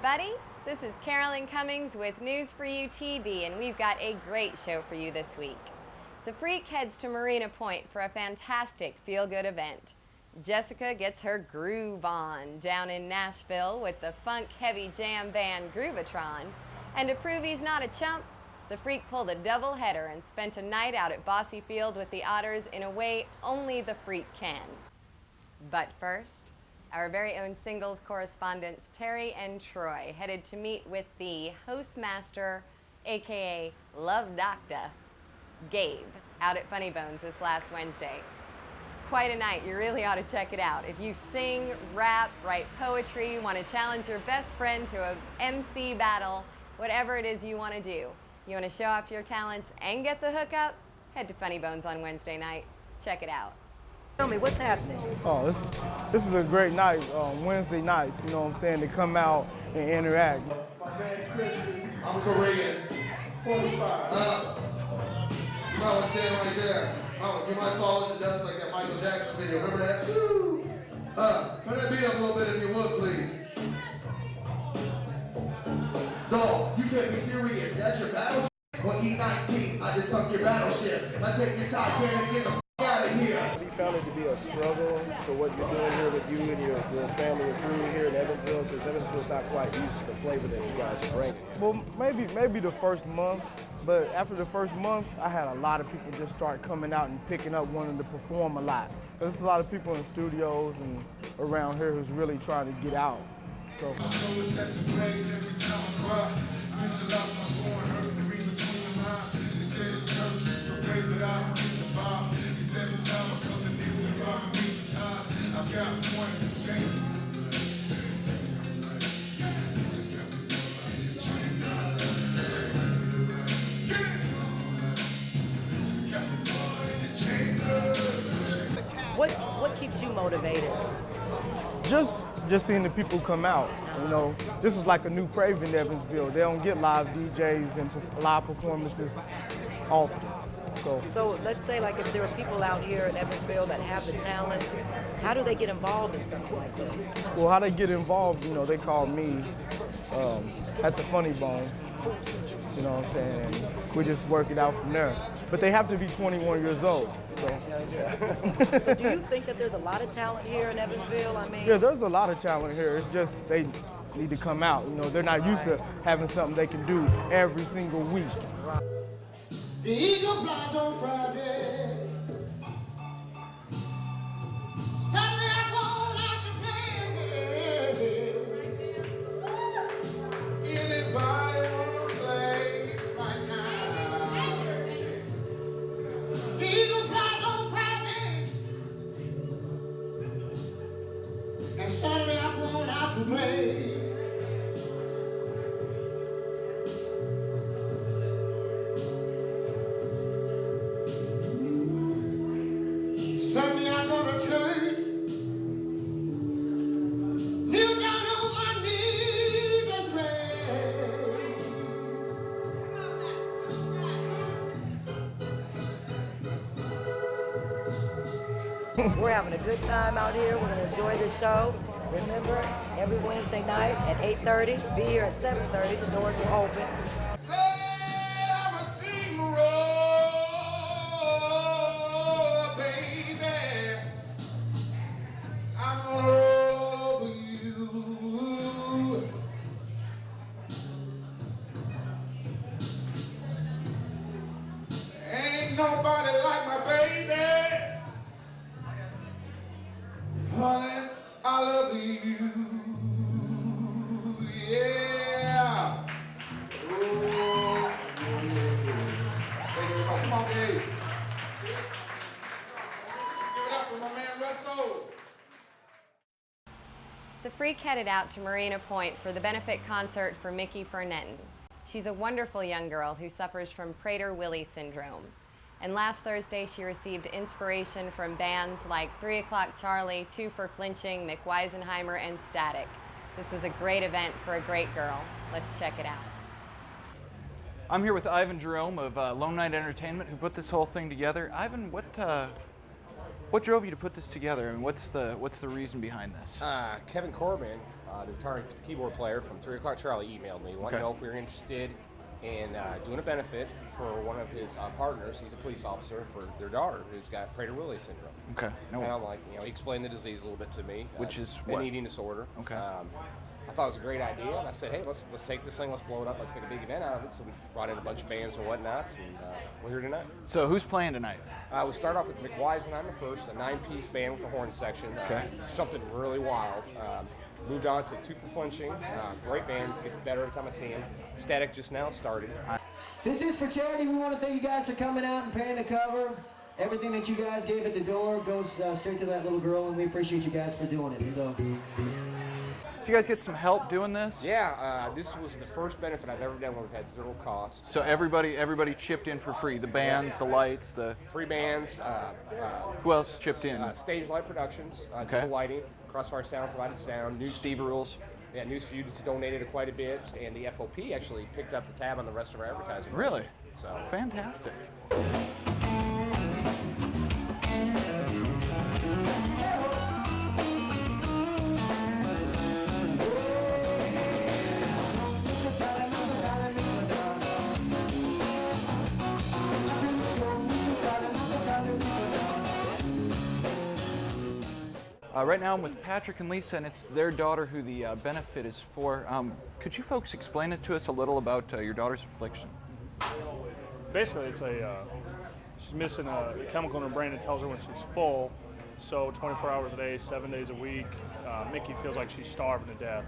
everybody. This is Carolyn Cummings with News4u TV, and we've got a great show for you this week. The Freak heads to Marina Pointe for a fantastic feel-good event. Jessica gets her groove on down in Nashville with the funk-heavy jam band Groovatron. And to prove he's not a chump, the Freak pulled a double-header and spent a night out at Bossy Field with the Otters in a way only the Freak can. But first, our very own singles correspondents Terry and Troy headed to meet with the hostmaster, aka Love Doctor, Gabe, out at Funny Bones this last Wednesday. It's quite a night. You really ought to check it out. If you sing, rap, write poetry, want to challenge your best friend to a MC battle, whatever it is you want to do, you want to show off your talents and get the hookup, head to Funny Bones on Wednesday night. Check it out. Tell me, what's happening? Oh, this is a great night, Wednesday nights, you know what I'm saying, to come out and interact. My man Christy, I'm Korean, 45. I stand right there. You might fall in the dust like that Michael Jackson video. Remember that? Woo! Turn that beat up a little bit if you would, please. Dog, you can't be serious. That's your battleship. Well, E-19, I just sunk your battleship. I take your Titanic and get the f*** out of here. We found it to be a struggle for what you're doing here with you and your family and crew here in Evansville, because Evansville's not quite used to the flavor that you guys are bringing. Well, maybe the first month, but after the first month, I had a lot of people just start coming out and picking up wanting to perform a lot. There's a lot of people in studios and around here who's really trying to get out. So. My soul is set to blaze every time I cry. Miss a lot, my scorn hurt and read between the lines. They say the church is for brave, but I don't get the vibe. It's every time I come to kneel and rock and beat the ties. I got one to change. What keeps you motivated? Just seeing the people come out, you know. This is like a new crave in Evansville. They don't get live DJs and live performances often. So let's say like if there are people out here in Evansville that have the talent, how do they get involved in something like that? Well, how they get involved, you know, they call me at the Funny Bone, you know what I'm saying, and we just work it out from there. But they have to be 21 years old. So do you think that there's a lot of talent here in Evansville? I mean, yeah, there's a lot of talent here. It's just they need to come out. You know, they're not used to having something they can do every single week. The eagle flies on Friday. Saturday I go out to play. Anybody wanna play right now? The eagle flies on Friday. And Saturday I'm going out to play. Sunday I go to church. Kneel down on my knees and pray. we're having a good time out here. We're going to enjoy this show. Remember, every Wednesday night at 8:30. Be here at 7:30. The doors are open. Nobody like my baby. Honey, I love you. Yeah. Oh. Hey, come on, baby. Give it up for my man Russell. The Freak headed out to Marina Pointe for the benefit concert for Mickey Fernetton. She's a wonderful young girl who suffers from Prader-Willi syndrome. And last Thursday, she received inspiration from bands like 3 O'Clock Charlie, 2 for Flinching, Mick Weisenheimer, and Static. This was a great event for a great girl. Let's check it out. I'm here with Ivan Jerome of Lone Night Entertainment, who put this whole thing together. Ivan, what drove you to put this together, and what's the reason behind this? Kevin Corbin the guitar and keyboard player from 3 O'Clock Charlie emailed me, wanted to know if we were interested in doing a benefit for one of his partners. He's a police officer, for their daughter who's got Prader-Willi syndrome. Okay. And I'm like, he explained the disease a little bit to me. Which is an eating disorder. Okay. I thought it was a great idea, and I said, hey, let's take this thing, let's blow it up, let's make a big event out of it. So we brought in a bunch of bands and whatnot, and we're here tonight. So who's playing tonight? We start off with McWisenheimer first, a 9-piece band with a horn section. Something really wild. Moved on to Two for Flinching. Great band, gets better every time I see him. Static just now started. This is for charity. We want to thank you guys for coming out and paying the cover. Everything that you guys gave at the door goes straight to that little girl, and we appreciate you guys for doing it. So. Did you guys get some help doing this? Yeah, this was the first benefit I've ever done where we've had 0 cost. So everybody chipped in for free. The bands, the lights, the 3 bands. Who else chipped in? Stage Light Productions, Okay. the lighting. Crossfire Sound provided sound. Steve Rules. Yeah, News4u just donated quite a bit, and the FOP actually picked up the tab on the rest of our advertising. Really? So Fantastic. Right now I'm with Patrick and Lisa, and it's their daughter who the benefit is for. Could you folks explain it to us a little about your daughter's affliction? Basically, it's she's missing a chemical in her brain that tells her when she's full. So 24 hours a day, 7 days a week, Mickey feels like she's starving to death.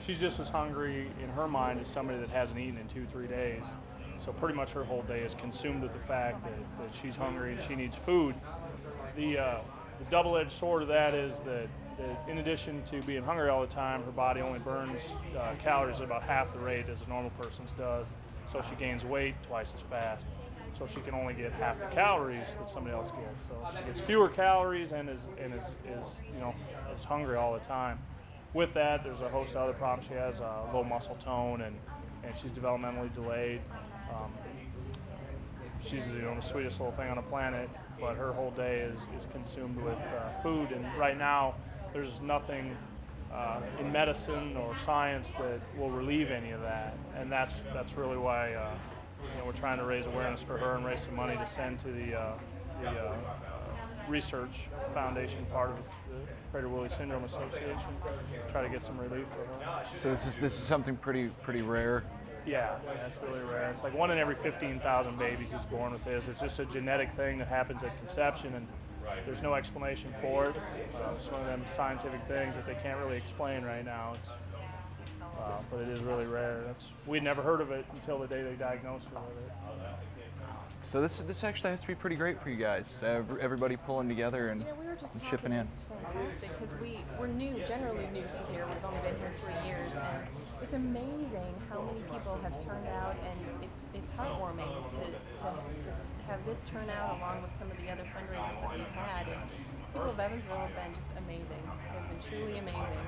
She's just as hungry in her mind as somebody that hasn't eaten in 2-3 days. So pretty much her whole day is consumed with the fact that she's hungry and she needs food. The double-edged sword of that is that in addition to being hungry all the time, her body only burns calories at about half the rate as a normal person's does. So she gains weight twice as fast. So she can only get half the calories that somebody else gets. So she gets fewer calories and is hungry all the time. With that, there's a host of other problems. She has low muscle tone and she's developmentally delayed. She's the sweetest little thing on the planet, but her whole day is consumed with food. And right now, there's nothing in medicine or science that will relieve any of that. And that's really why we're trying to raise awareness for her and raise some money to send to the research foundation part of the Prader-Willi Syndrome Association, try to get some relief for her. So this is something pretty rare. Yeah, it's really rare. It's like 1 in every 15,000 babies is born with this. It's just a genetic thing that happens at conception, and there's no explanation for it. It's one of them scientific things that they can't really explain right now. But it is really rare. We'd never heard of it until the day they diagnosed her with it. So this actually has to be pretty great for you guys. Everybody pulling together and, we were just and chipping in. It's fantastic because we're generally new to here. We've only been here 3 years, and it's amazing how many people have turned out, and it's heartwarming to have this turn out along with some of the other fundraisers that we've had. And people of Evansville have been just amazing. They've been truly amazing.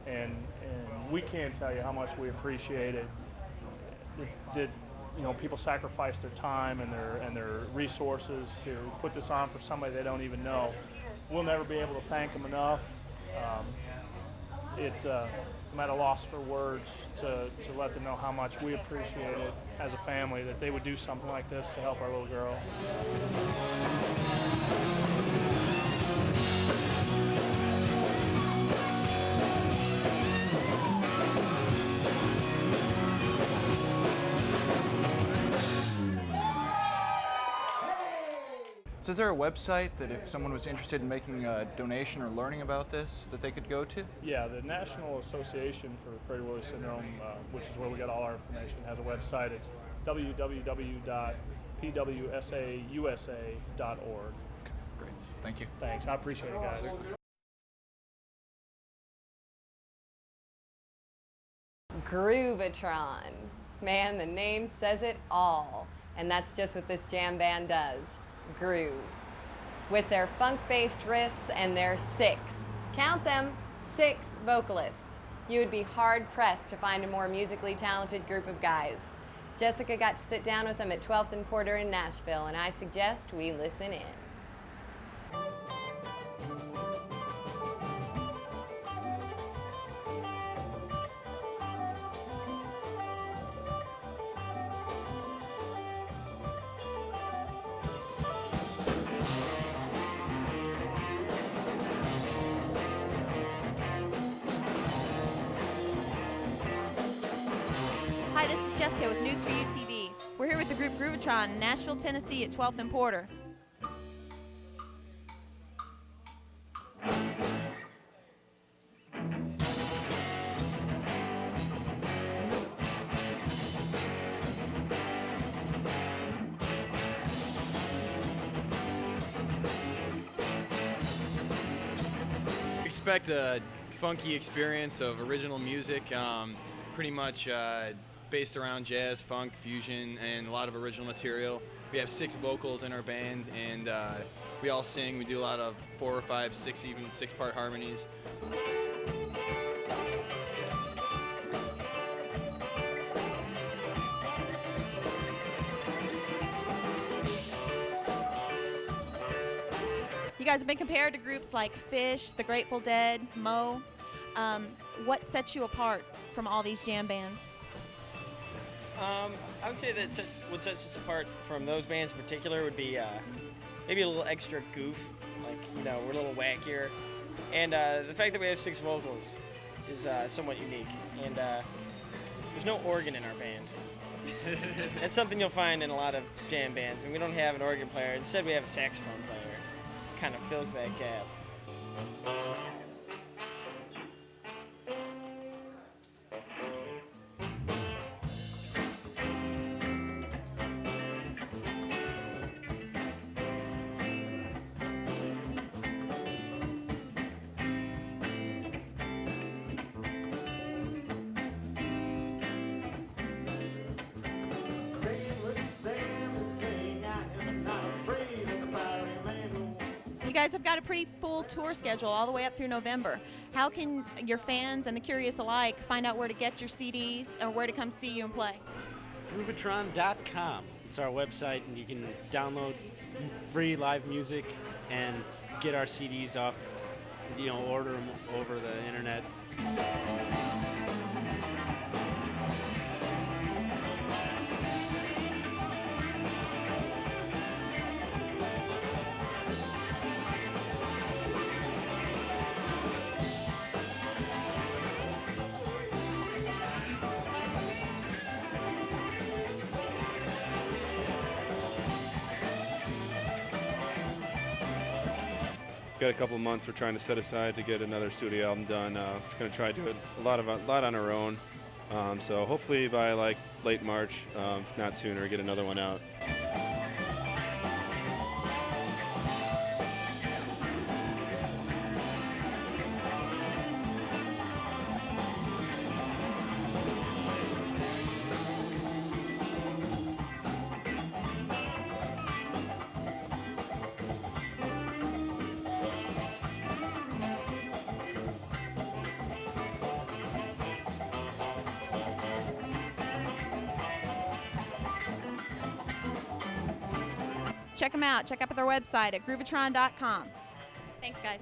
And we can't tell you how much we appreciate it. That people sacrifice their time and their resources to put this on for somebody they don't even know. We'll never be able to thank them enough. I'm at a loss for words to let them know how much we appreciate it as a family, that they would do something like this to help our little girl. So is there a website that if someone was interested in making a donation or learning about this that they could go to? Yeah, the National Association for Prader-Willi Syndrome, which is where we get all our information, has a website. It's www.pwsausa.org. Great, thank you. Thanks, I appreciate it, guys. Groovatron. Man, the name says it all. And that's just what this jam band does. Groove. With their funk-based riffs and their 6, count them, 6 vocalists, you would be hard-pressed to find a more musically talented group of guys. Jessica got to sit down with them at 12th and Porter in Nashville, and I suggest we listen in. Hi, this is Jessica with News4u TV. We're here with the group Groovatron in Nashville, Tennessee at 12th and Porter. Expect a funky experience of original music, pretty much based around jazz, funk, fusion, and a lot of original material. We have 6 vocals in our band, and we all sing. We do a lot of 4 or 5, 6, even 6-part harmonies. You guys have been compared to groups like Fish, The Grateful Dead, Mo. What sets you apart from all these jam bands? I would say that what sets us apart from those bands in particular would be maybe a little extra goof, like, you know, we're a little wackier. And the fact that we have 6 vocals is somewhat unique. And there's no organ in our band. That's something you'll find in a lot of jam bands. And we don't have an organ player. Instead, we have a saxophone player. Kind of fills that gap. You guys have got a pretty full tour schedule all the way up through November. How can your fans and the curious alike find out where to get your CDs or where to come see you and play? Groovatron.com. It's our website, and you can download free live music and get our CDs off, you know, order them over the internet. Got a couple of months we're trying to set aside to get another studio album done. We're going to try to do it a lot on our own. So hopefully by like late March, if not sooner, get another one out. Check them out. Check out their website at Groovatron.com. Thanks, guys.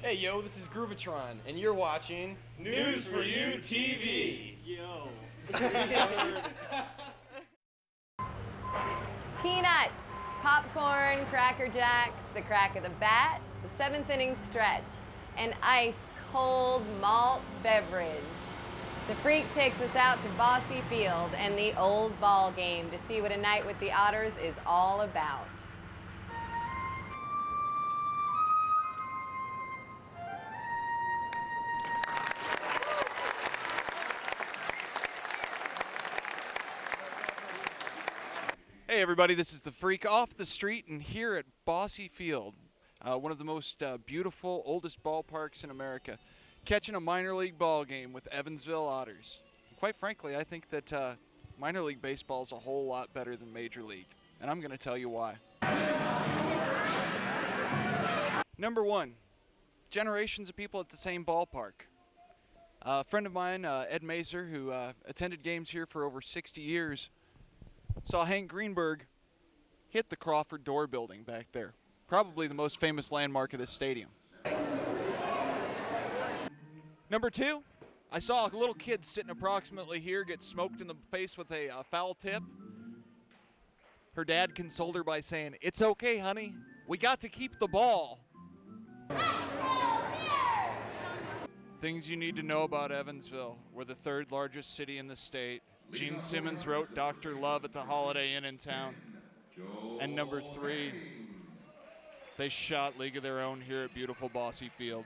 Hey yo, this is Groovatron, and you're watching News4u TV. Yo. peanuts, popcorn, Cracker Jacks, the crack of the bat, the 7th inning stretch, and ice cold malt beverage. The Freak takes us out to Bossy Field and the old ball game to see what a night with the Otters is all about. Hey everybody, this is the Freak off the street and here at Bossy Field, one of the most beautiful, oldest ballparks in America, catching a minor league ball game with Evansville Otters. Quite frankly, I think that minor league baseball is a whole lot better than major league, and I'm going to tell you why. Number one, generations of people at the same ballpark. A friend of mine, Ed Mazer, who attended games here for over 60 years, saw Hank Greenberg hit the Crawford Door building back there. Probably the most famous landmark of this stadium. Number two, I saw a little kid sitting approximately here get smoked in the face with a foul tip. Her dad consoled her by saying, "It's okay, honey. We got to keep the ball." Things you need to know about Evansville. We're the 3rd largest city in the state. Gene Simmons wrote Dr. Love at the Holiday Inn in town. And number 3, they shot League of Their Own here at beautiful Bossy Field.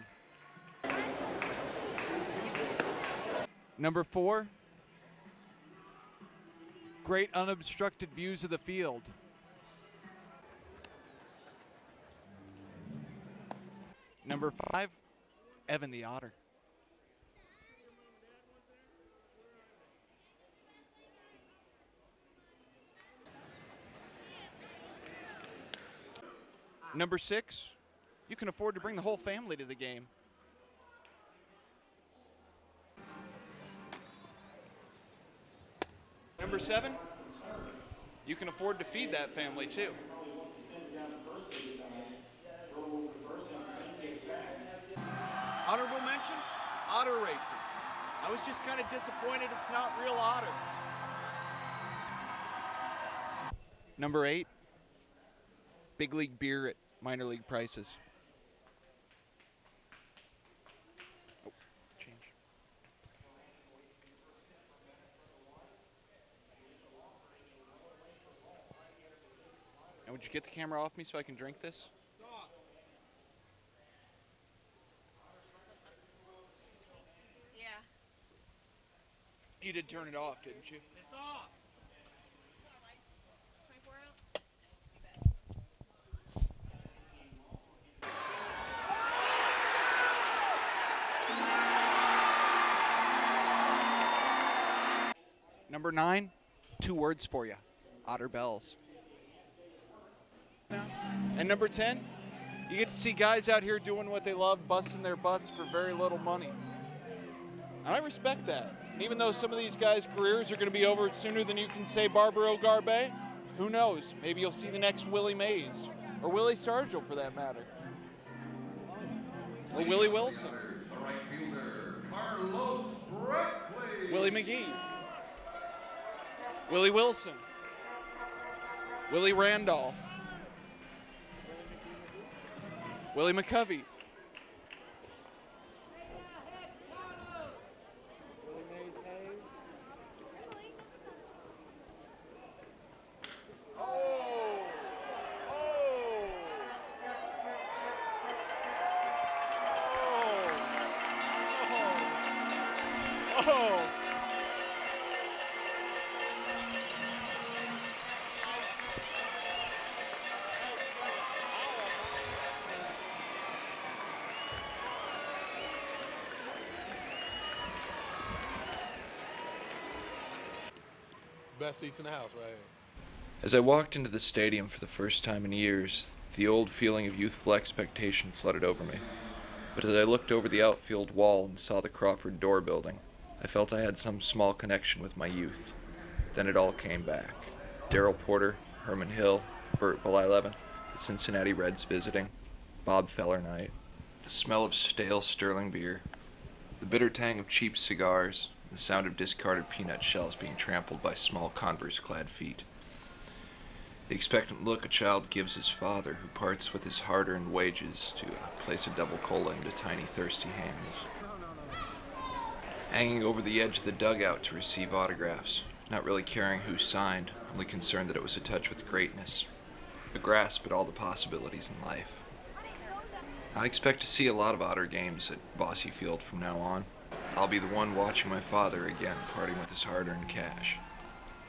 Number 4, great unobstructed views of the field. Number 5, Evan the Otter. Number 6, you can afford to bring the whole family to the game. Number 7, you can afford to feed that family too. Honorable mention, otter races. I was just kind of disappointed it's not real otters. Number 8, big league beer at minor league prices. Oh, change. And would you get the camera off me so I can drink this? Yeah. You did turn it off, didn't you? It's off. Number 9, 2 words for you, Otter Bells. And number 10, you get to see guys out here doing what they love, busting their butts for very little money. And I respect that. And even though some of these guys' careers are going to be over sooner than you can say Barbaro Garbe, who knows? Maybe you'll see the next Willie Mays, or Willie Stargell for that matter. Or Willie Wilson. Willie McGee. Willie Wilson. Willie Randolph. Willie McCovey. Best seats in the house, right? As I walked into the stadium for the first time in years, the old feeling of youthful expectation flooded over me. But as I looked over the outfield wall and saw the Crawford Door building, I felt I had some small connection with my youth. Then it all came back. Darrell Porter, Herman Hill, Burt Blyleven, the Cincinnati Reds visiting, Bob Feller night, the smell of stale Sterling beer, the bitter tang of cheap cigars, the sound of discarded peanut shells being trampled by small Converse-clad feet. The expectant look a child gives his father, who parts with his hard-earned wages to place a double cola into tiny, thirsty hands. Hanging over the edge of the dugout to receive autographs, not really caring who signed, only concerned that it was a touch with greatness, a grasp at all the possibilities in life. I expect to see a lot of Otter games at Bossy Field from now on. I'll be the one watching my father again, parting with his hard-earned cash,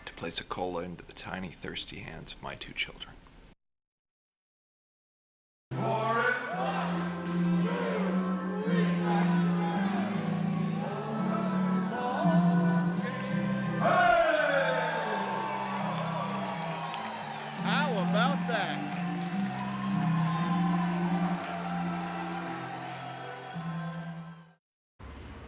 to place a cola into the tiny, thirsty hands of my two children. How about that?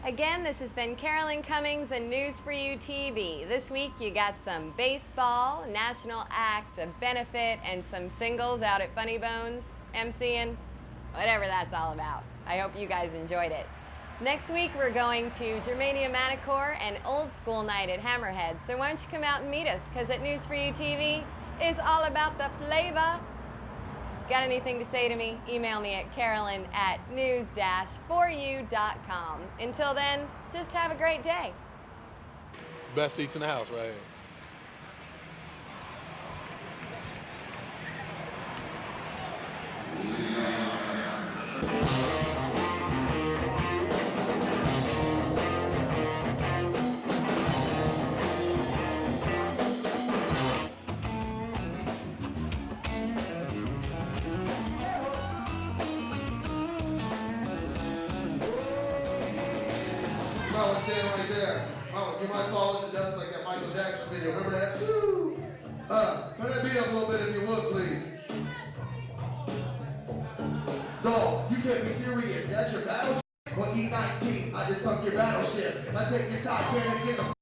Again, this has been Carolyn Cummings and News4u TV. This week you got some baseball, national act, a benefit, and some singles out at Funny Bones, MCing, whatever that's all about. I hope you guys enjoyed it. Next week we're going to Germania Manicore and Old School Night at Hammerhead. So why don't you come out and meet us, because at News4u TV is all about the flavor. Got anything to say to me? Email me at carolyn@news-4u.com. Until then, just have a great day. It's the best seats in the house right here. Stand right there. Oh, you might fall in the dust like that Michael Jackson video. Remember that? Woo! Turn that beat up a little bit if you would, please. Dog, you can't be serious. That's your battleship. Well, E-19, I just sunk your battleship. I take your Titanic in the